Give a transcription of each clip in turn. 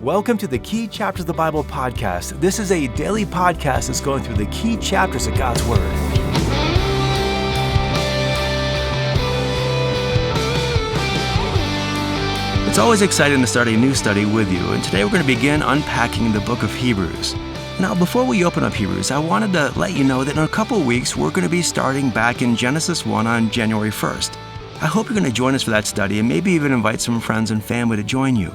Welcome to the Key Chapters of the Bible podcast. This is a daily podcast that's going through the key chapters of God's Word. It's always exciting to start a new study with you, and today we're going to begin unpacking the book of Hebrews. Now, before we open up Hebrews, I wanted to let you know that in a couple of weeks, we're going to be starting back in Genesis 1 on January 1st. I hope you're going to join us for that study and maybe even invite some friends and family to join you.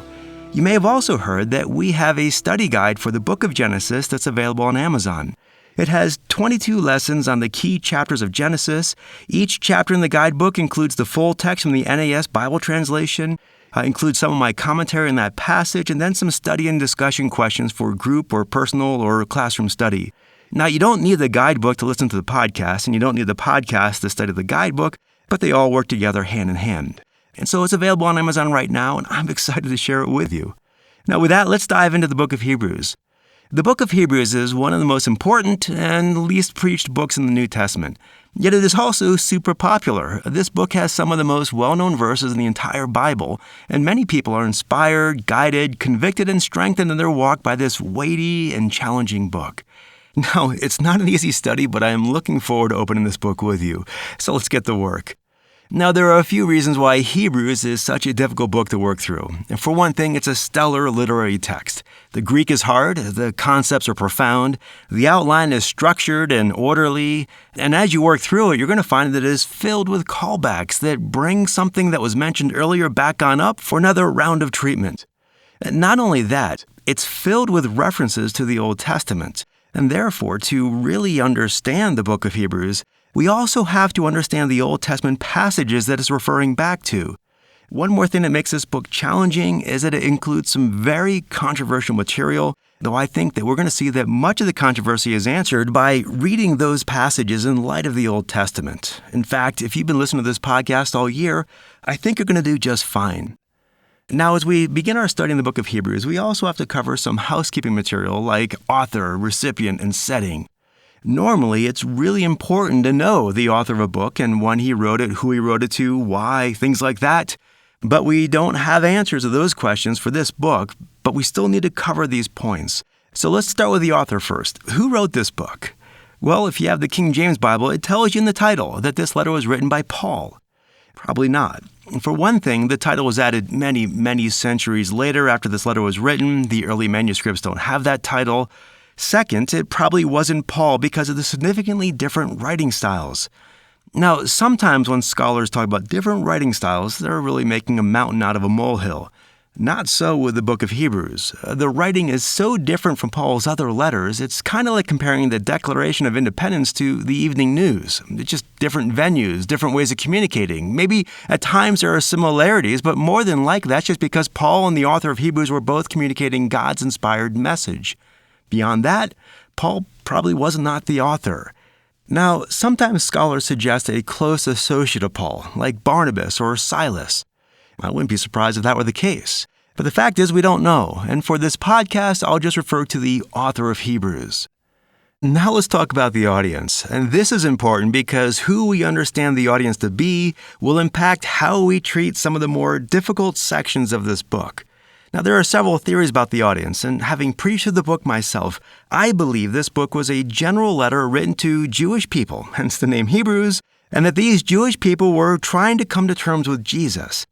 You may have also heard that we have a study guide for the book of Genesis that's available on Amazon. It has 22 lessons on the key chapters of Genesis. Each chapter in the guidebook includes the full text from the NAS Bible translation, includes some of my commentary on that passage, and then some study and discussion questions for group or personal or classroom study. Now, you don't need the guidebook to listen to the podcast, and you don't need the podcast to study the guidebook, but they all work together hand in hand. And so it's available on Amazon right now, and I'm excited to share it with you. Now, with that, let's dive into the book of Hebrews. The book of Hebrews is one of the most important and least preached books in the New Testament. Yet it is also super popular. This book has some of the most well-known verses in the entire Bible, and many people are inspired, guided, convicted, and strengthened in their walk by this weighty and challenging book. Now, it's not an easy study, but I am looking forward to opening this book with you. So let's get to work. Now, there are a few reasons why Hebrews is such a difficult book to work through. And for one thing, it's a stellar literary text. The Greek is hard, the concepts are profound, the outline is structured and orderly, and as you work through it, you're going to find that it is filled with callbacks that bring something that was mentioned earlier back on up for another round of treatment. And not only that, it's filled with references to the Old Testament. And therefore, to really understand the book of Hebrews, we also have to understand the Old Testament passages that it's referring back to. One more thing that makes this book challenging is that it includes some very controversial material, though I think that we're going to see that much of the controversy is answered by reading those passages in light of the Old Testament. In fact, if you've been listening to this podcast all year, I think you're going to do just fine. Now, as we begin our study in the book of Hebrews, we also have to cover some housekeeping material like author, recipient, and setting. Normally, it's really important to know the author of a book and when he wrote it, who he wrote it to, why, things like that. But we don't have answers to those questions for this book, but we still need to cover these points. So let's start with the author first. Who wrote this book? Well, if you have the King James Bible, it tells you in the title that this letter was written by Paul. Probably not. For one thing, the title was added many, many centuries later after this letter was written. The early manuscripts don't have that title. Second, it probably wasn't Paul because of the significantly different writing styles. Now, sometimes when scholars talk about different writing styles, they're really making a mountain out of a molehill. Not so with the book of Hebrews. The writing is so different from Paul's other letters, it's kind of like comparing the Declaration of Independence to the Evening News. It's just different venues, different ways of communicating. Maybe at times there are similarities, but more than likely that's just because Paul and the author of Hebrews were both communicating God's inspired message. Beyond that, Paul probably was not the author. Now, sometimes scholars suggest a close associate of Paul, like Barnabas or Silas. I wouldn't be surprised if that were the case. But the fact is we don't know, and for this podcast, I'll just refer to the author of Hebrews. Now let's talk about the audience. And this is important because who we understand the audience to be will impact how we treat some of the more difficult sections of this book. Now, there are several theories about the audience, and having preached the book myself, I believe this book was a general letter written to Jewish people, hence the name Hebrews, and that these Jewish people were trying to come to terms with Jesus.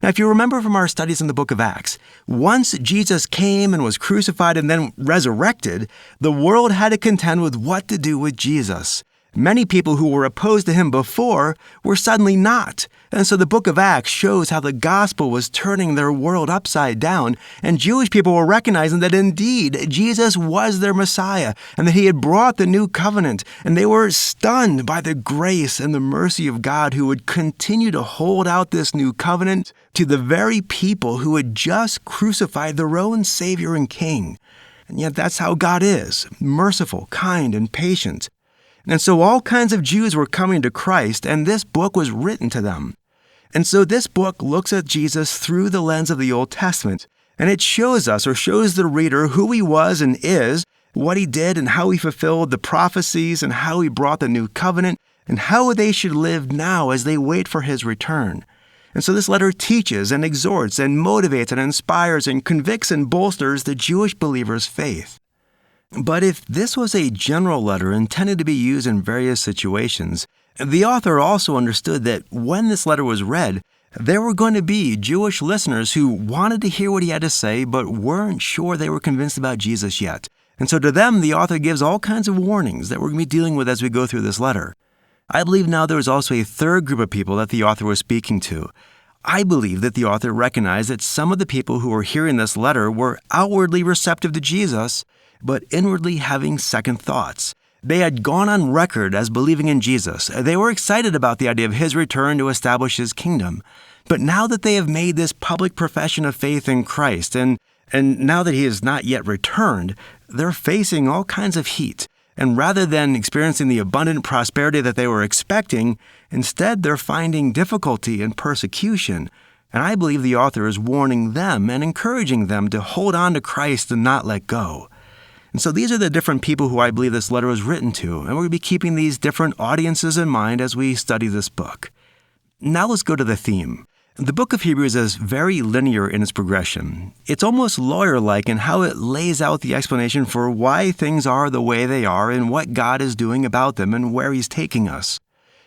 Now, if you remember from our studies in the book of Acts, once Jesus came and was crucified and then resurrected, the world had to contend with what to do with Jesus. Many people who were opposed to him before were suddenly not. And so the book of Acts shows how the gospel was turning their world upside down, and Jewish people were recognizing that indeed Jesus was their Messiah and that he had brought the new covenant, and they were stunned by the grace and the mercy of God who would continue to hold out this new covenant to the very people who had just crucified their own Savior and King. And yet that's how God is, merciful, kind, and patient. And so all kinds of Jews were coming to Christ, and this book was written to them. And so this book looks at Jesus through the lens of the Old Testament, and it shows us, or shows the reader, who he was and is, what he did and how he fulfilled the prophecies and how he brought the new covenant, and how they should live now as they wait for his return. And so this letter teaches and exhorts and motivates and inspires and convicts and bolsters the Jewish believers' faith. But if this was a general letter intended to be used in various situations, the author also understood that when this letter was read, there were going to be Jewish listeners who wanted to hear what he had to say but weren't sure they were convinced about Jesus yet. And so to them, the author gives all kinds of warnings that we're going to be dealing with as we go through this letter. I believe now there was also a third group of people that the author was speaking to. I believe that the author recognized that some of the people who were hearing this letter were outwardly receptive to Jesus, but inwardly having second thoughts. They had gone on record as believing in Jesus. They were excited about the idea of his return to establish his kingdom. But now that they have made this public profession of faith in Christ, and now that he has not yet returned, they're facing all kinds of heat. And rather than experiencing the abundant prosperity that they were expecting, instead they're finding difficulty and persecution. And I believe the author is warning them and encouraging them to hold on to Christ and not let go. And so these are the different people who I believe this letter was written to, and we're going to be keeping these different audiences in mind as we study this book. Now let's go to the theme. The book of Hebrews is very linear in its progression. It's almost lawyer-like in how it lays out the explanation for why things are the way they are and what God is doing about them and where he's taking us.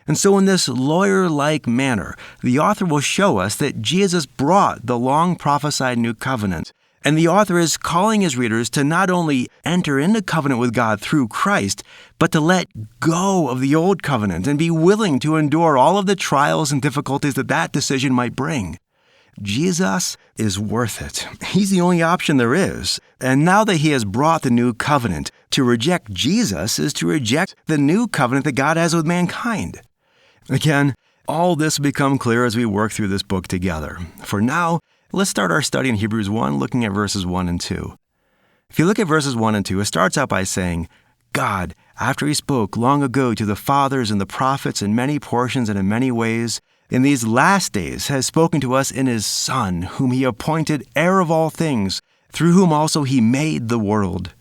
And so in this lawyer-like manner, the author will show us that Jesus brought the long-prophesied new covenant. And the author is calling his readers to not only enter into covenant with God through Christ, but to let go of the old covenant and be willing to endure all of the trials and difficulties that decision might bring. Jesus is worth it. He's the only option there is. And now that he has brought the new covenant, to reject Jesus is to reject the new covenant that God has with mankind. Again, all this will become clear as we work through this book together. For now, let's start our study in Hebrews 1, looking at verses 1 and 2. If you look at verses 1 and 2, it starts out by saying, God, after he spoke long ago to the fathers and the prophets in many portions and in many ways, in these last days has spoken to us in his Son, whom he appointed heir of all things, through whom also he made the world.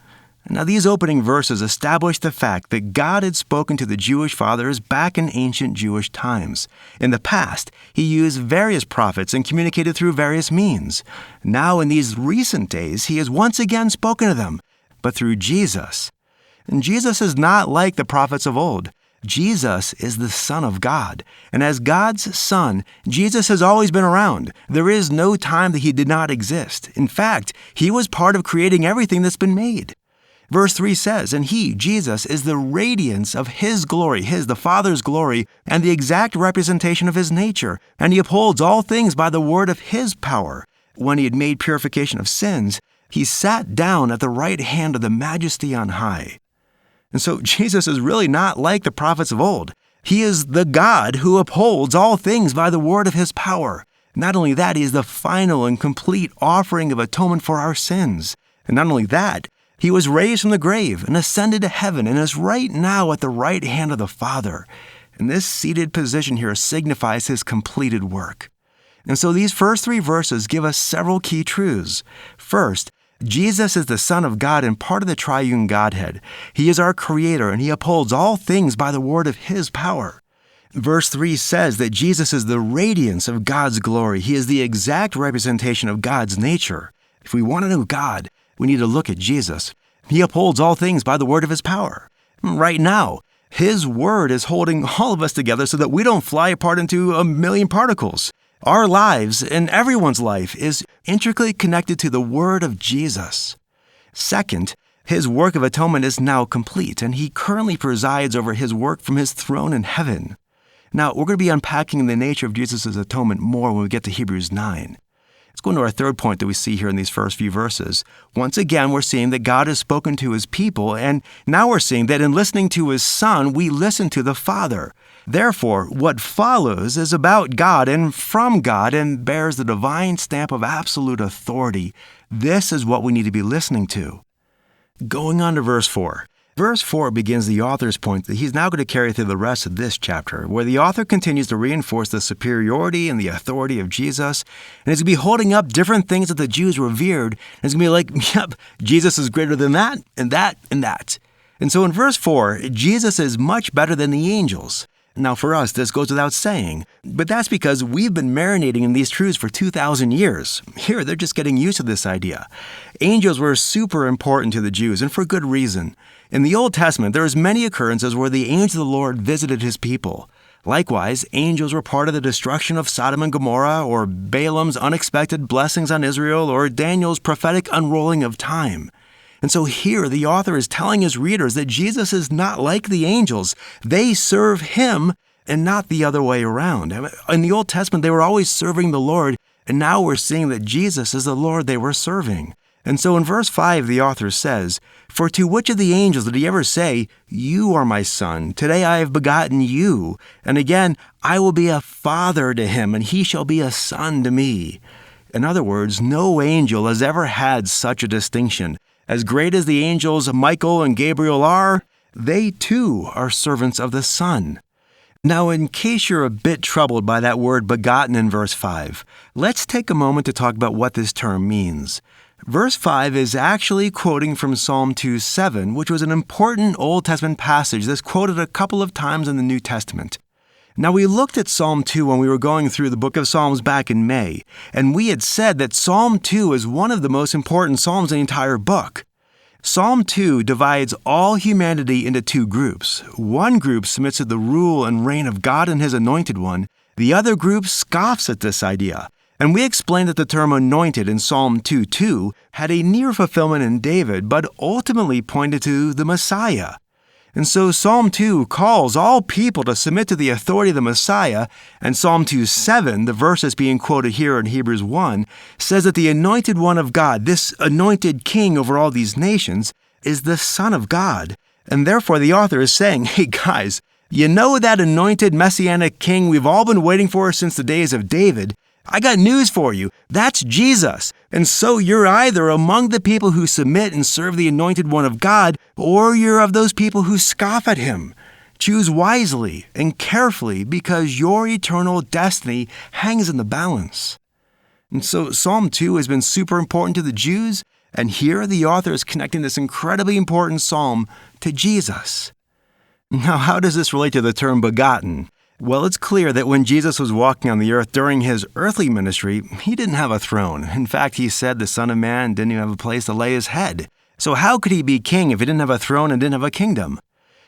Now, these opening verses establish the fact that God had spoken to the Jewish fathers back in ancient Jewish times. In the past, he used various prophets and communicated through various means. Now, in these recent days, he has once again spoken to them, but through Jesus. And Jesus is not like the prophets of old. Jesus is the Son of God. And as God's Son, Jesus has always been around. There is no time that he did not exist. In fact, he was part of creating everything that's been made. Verse 3 says, and he, Jesus, is the radiance of his glory, the Father's glory, and the exact representation of his nature. And he upholds all things by the word of his power. When he had made purification of sins, he sat down at the right hand of the Majesty on high. And so Jesus is really not like the prophets of old. He is the God who upholds all things by the word of his power. Not only that, he is the final and complete offering of atonement for our sins. And not only that, he was raised from the grave and ascended to heaven and is right now at the right hand of the Father. And this seated position here signifies his completed work. And so these first 3 verses give us several key truths. First, Jesus is the Son of God and part of the triune Godhead. He is our Creator and he upholds all things by the word of his power. Verse 3 says that Jesus is the radiance of God's glory. He is the exact representation of God's nature. If we want to know God, we need to look at Jesus. He upholds all things by the word of his power. Right now, his word is holding all of us together so that we don't fly apart into a million particles. Our lives and everyone's life is intricately connected to the word of Jesus. Second, his work of atonement is now complete, and he currently presides over his work from his throne in heaven. Now, we're going to be unpacking the nature of Jesus' atonement more when we get to Hebrews 9. Let's go into our third point that we see here in these first few verses. Once again, we're seeing that God has spoken to his people, and now we're seeing that in listening to his Son, we listen to the Father. Therefore, what follows is about God and from God and bears the divine stamp of absolute authority. This is what we need to be listening to. Going on to verse 4. Verse 4 begins the author's point that he's now going to carry through the rest of this chapter, where the author continues to reinforce the superiority and the authority of Jesus, and he's going to be holding up different things that the Jews revered, and it's going to be like, yep, Jesus is greater than that, and that, and that. And so in verse 4, Jesus is much better than the angels. Now, for us, this goes without saying, but that's because we've been marinating in these truths for 2,000 years. Here, they're just getting used to this idea. Angels were super important to the Jews, and for good reason. In the Old Testament, there's many occurrences where the angel of the Lord visited his people. Likewise, angels were part of the destruction of Sodom and Gomorrah, or Balaam's unexpected blessings on Israel, or Daniel's prophetic unrolling of time. And so here, the author is telling his readers that Jesus is not like the angels. They serve him and not the other way around. In the Old Testament, they were always serving the Lord, and now we're seeing that Jesus is the Lord they were serving. And so in verse 5, the author says, "For to which of the angels did he ever say, 'You are my son, today I have begotten you'? And again, 'I will be a father to him, and he shall be a son to me'?" In other words, no angel has ever had such a distinction. As great as the angels Michael and Gabriel are, they too are servants of the Son. Now, in case you're a bit troubled by that word begotten in verse 5, let's take a moment to talk about what this term means. Verse 5 is actually quoting from Psalm 2:7, which was an important Old Testament passage that's quoted a couple of times in the New Testament. Now, we looked at Psalm 2 when we were going through the book of Psalms back in May, and we had said that Psalm 2 is one of the most important Psalms in the entire book. Psalm 2 divides all humanity into two groups. One group submits to the rule and reign of God and His Anointed One. The other group scoffs at this idea. And we explained that the term anointed in Psalm 2:2 had a near fulfillment in David, but ultimately pointed to the Messiah. And so Psalm 2 calls all people to submit to the authority of the Messiah, and Psalm 2:7, the verse that's being quoted here in Hebrews 1, says that the anointed one of God, this anointed king over all these nations, is the Son of God. And therefore the author is saying, hey guys, you know that anointed messianic king we've all been waiting for since the days of David? I got news for you. That's Jesus. And so you're either among the people who submit and serve the anointed one of God, or you're of those people who scoff at him. Choose wisely and carefully, because your eternal destiny hangs in the balance. And so Psalm 2 has been super important to the Jews, and here the author is connecting this incredibly important psalm to Jesus. Now, how does this relate to the term begotten? Well, it's clear that when Jesus was walking on the earth during his earthly ministry, he didn't have a throne. In fact, he said the Son of Man didn't even have a place to lay his head. So how could he be king if he didn't have a throne and didn't have a kingdom?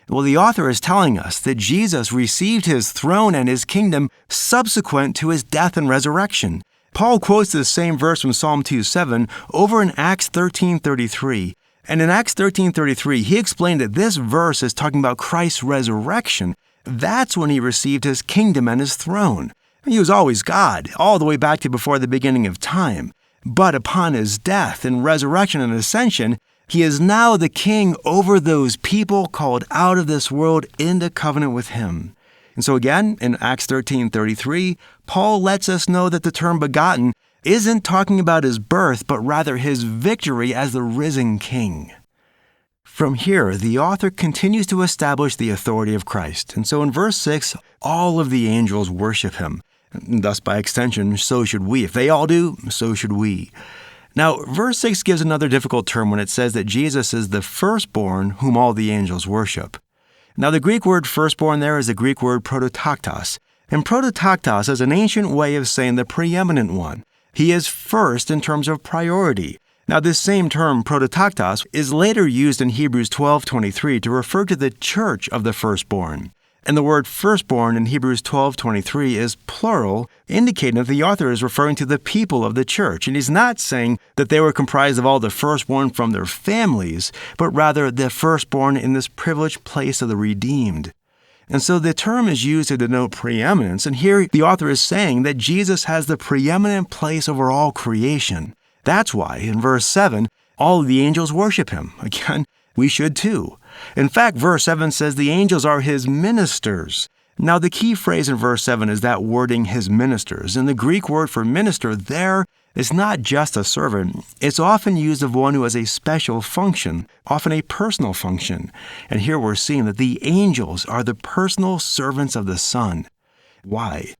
Well, the author is telling us that Jesus received his throne and his kingdom subsequent to his death and resurrection. Paul quotes the same verse from Psalm 2:7 over in Acts 13:33. And in Acts 13:33, he explained that this verse is talking about Christ's resurrection. That's when he received his kingdom and his throne. He was always God, all the way back to before the beginning of time. But upon his death and resurrection and ascension, he is now the king over those people called out of this world into covenant with him. And so again, in Acts 13:33, Paul lets us know that the term begotten isn't talking about his birth, but rather his victory as the risen king. From here, the author continues to establish the authority of Christ. And so in verse 6, all of the angels worship him. And thus, by extension, so should we. If they all do, so should we. Now, verse 6 gives another difficult term when it says that Jesus is the firstborn whom all the angels worship. Now, the Greek word firstborn there is the Greek word prototoktos. And prototoktos is an ancient way of saying the preeminent one. He is first in terms of priority. Now, this same term, prototoktos, is later used in Hebrews 12:23 to refer to the church of the firstborn. And the word firstborn in Hebrews 12:23 is plural, indicating that the author is referring to the people of the church. And he's not saying that they were comprised of all the firstborn from their families, but rather the firstborn in this privileged place of the redeemed. And so the term is used to denote preeminence, and here the author is saying that Jesus has the preeminent place over all creation. That's why, in verse 7, all of the angels worship him. Again, we should too. In fact, verse 7 says the angels are his ministers. Now, the key phrase in verse 7 is that wording, his ministers. And the Greek word for minister there is not just a servant. It's often used of one who has a special function, often a personal function. And here we're seeing that the angels are the personal servants of the Son. Why?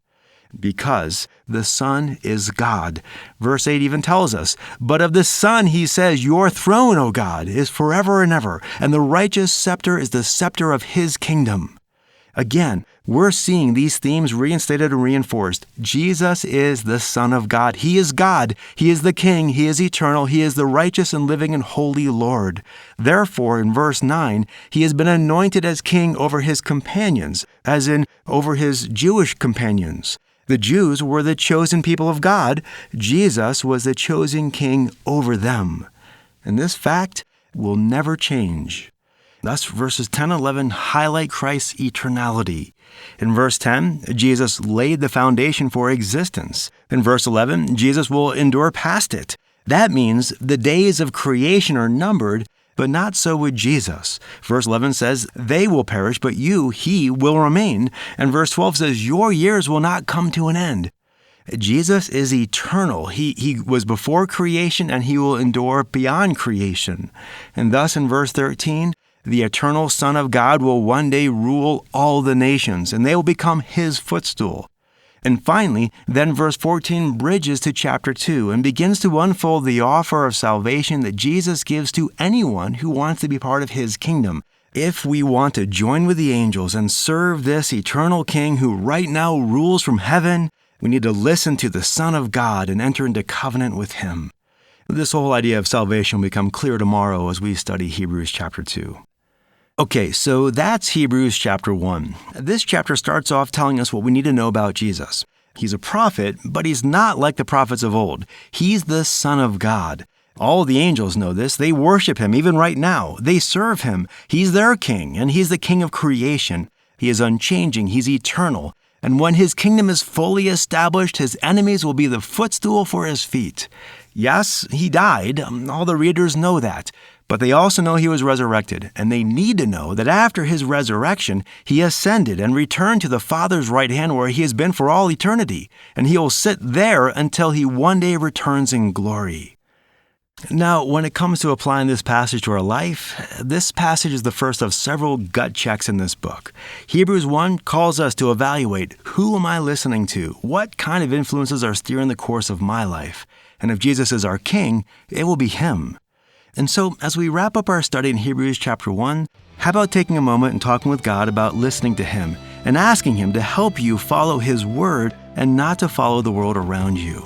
Because the Son is God. Verse 8 even tells us, but of the Son he says, your throne, O God, is forever and ever, and the righteous scepter is the scepter of his kingdom. Again, we're seeing these themes reinstated and reinforced. Jesus is the Son of God. He is God. He is the King. He is eternal. He is the righteous and living and holy Lord. Therefore, in verse 9, he has been anointed as king over his companions, as in over his Jewish companions. The Jews were the chosen people of God. Jesus was the chosen king over them. And this fact will never change. Thus, verses 10 and 11 highlight Christ's eternality. In verse 10, Jesus laid the foundation for existence. In verse 11, Jesus will endure past it. That means the days of creation are numbered, but not so with Jesus. Verse 11 says, they will perish, but he will remain. And verse 12 says, your years will not come to an end. Jesus is eternal. He was before creation, and he will endure beyond creation. And thus, in verse 13, the eternal Son of God will one day rule all the nations, and they will become his footstool. And finally, then verse 14 bridges to chapter 2 and begins to unfold the offer of salvation that Jesus gives to anyone who wants to be part of his kingdom. If we want to join with the angels and serve this eternal King who right now rules from heaven, we need to listen to the Son of God and enter into covenant with him. This whole idea of salvation will become clear tomorrow as we study Hebrews chapter 2. Okay, so that's Hebrews chapter 1. This chapter starts off telling us what we need to know about Jesus. He's a prophet, but he's not like the prophets of old. He's the Son of God. All the angels know this. They worship him even right now. They serve him. He's their king, and he's the king of creation. He is unchanging. He's eternal. And when his kingdom is fully established, his enemies will be the footstool for his feet. Yes, he died. All the readers know that. But they also know he was resurrected, and they need to know that after his resurrection, he ascended and returned to the Father's right hand where he has been for all eternity, and he will sit there until he one day returns in glory. Now, when it comes to applying this passage to our life, this passage is the first of several gut checks in this book. Hebrews 1 calls us to evaluate, who am I listening to? What kind of influences are steering the course of my life? And if Jesus is our king, it will be him. And so, as we wrap up our study in Hebrews chapter 1, how about taking a moment and talking with God about listening to him and asking him to help you follow his word and not to follow the world around you?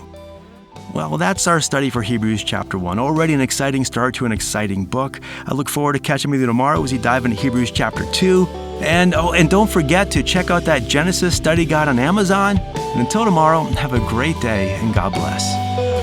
Well, that's our study for Hebrews chapter 1. Already an exciting start to an exciting book. I look forward to catching with you tomorrow as we dive into Hebrews chapter 2. And don't forget to check out that Genesis study guide on Amazon. And until tomorrow, have a great day and God bless.